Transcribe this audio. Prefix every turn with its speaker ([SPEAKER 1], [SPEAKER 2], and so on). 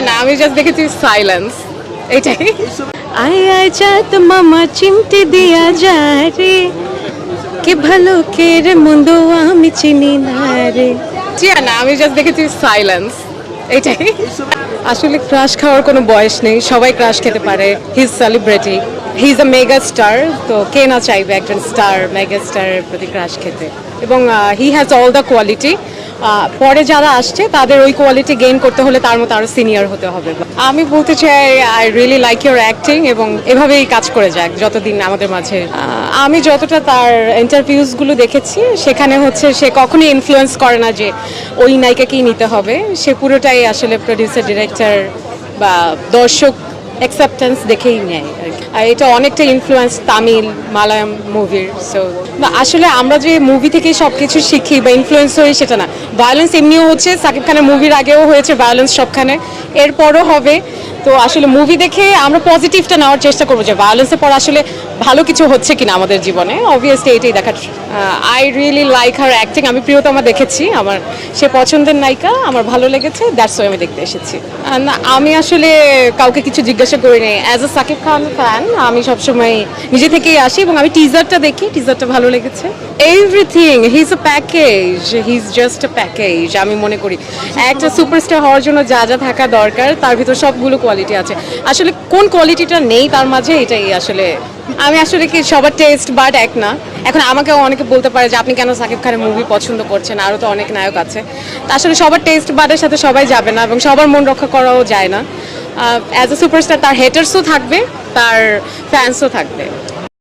[SPEAKER 1] না, আমি জাস্ট দেখেছি সাইলেন্স, এটাই। আয় আয় চাঁদ মামা চিমটি দিয়া যায় রে, কে ভালো কে রে মন্দ আমি চিনি না রে। না, আমি জাস্ট দেখেছি সাইলেন্স, এটাই। আসলে ক্রাশ খাওয়ার কোনো বয়স নেই, সবাই ক্রাশ খেতে পারে। He is celebrity, he is a mega star, তো কে না চাইবে একজন স্টার মেগা স্টারের প্রতি ক্রাশ খেতে। এবং he has all the quality. পরে যারা আসছে তাদের ওই কোয়ালিটি গেইন করতে হলে তার মতো আরো সিনিয়র হতে হবে। আমি বলতে চাই I really like your acting, এবং এভাবেই কাজ করে যাক যতদিন আমাদের মাঝে। আমি যতটা তার ইন্টারভিউসগুলো দেখেছি, সেখানে হচ্ছে সে কখনোই ইনফ্লুয়েন্স করে না যে ওই নায়িকাকেই নিতে হবে। সে পুরোটাই আসলে প্রডিউসার ডিরেক্টর বা দর্শক অ্যাকসেপ্টেন্স দেখেই নেয় আর এটা অনেকটা ইনফ্লুয়েন্স তামিল মালায়াম মুভির। সো আসলে আমরা যে মুভি থেকে সব কিছু শিখি বা ইনফ্লুয়েন্স হই সেটা না। ভায়োলেন্স এমনিও হচ্ছে, সাকিব খানের মুভির আগেও হয়েছে ভায়োলেন্স সবখানে, এরপরও হবে। তো আসলে মুভি দেখে আমরা পজিটিভটা নেওয়ার চেষ্টা করবো যে ভায়োলেন্সের পর আসলে ভালো কিছু হচ্ছে কিনা আমাদের জীবনে। অবভিয়াসলি এটাই দেখার। I really like her acting. আমি প্রিয়তমা দেখেছি, আমার সে পছন্দের নায়িকা, আমার ভালো লেগেছে, দ্যাটস ওয়াই আমি দেখতে এসেছি। না, আমি আসলে কাউকে কিছু জিজ্ঞাসা করিনি। As a Shakib Khan fan আমি সবসময় নিজে থেকেই আসি, এবং আমি টিজারটা দেখি, টিজারটা ভালো লেগেছে। Everything, he is a package, he is just a package. আমি মনে করি একটা সুপারস্টার হওয়ার জন্য যা যা থাকা দরকার তার ভিতর সবগুলো কোয়ালিটি আছে। আসলে কোন কোয়ালিটিটা নেই তার মাঝে, এটাই আসলে। আমি আসলে কি সবার টেস্ট বাট এক না। এখন আমাকে অনেকে বলতে পারে যে আপনি কেন সাকিব খানের মুভি পছন্দ করছেন, আরও তো অনেক নায়ক আছে। তা আসলে সবার টেস্ট বাটের সাথে সবাই যাবে না, এবং সবার মন রক্ষা করাও যায় না। অ্যাজ এ সুপারস্টার তার হেটার্সও থাকবে, তার ফ্যান্সও থাকবে।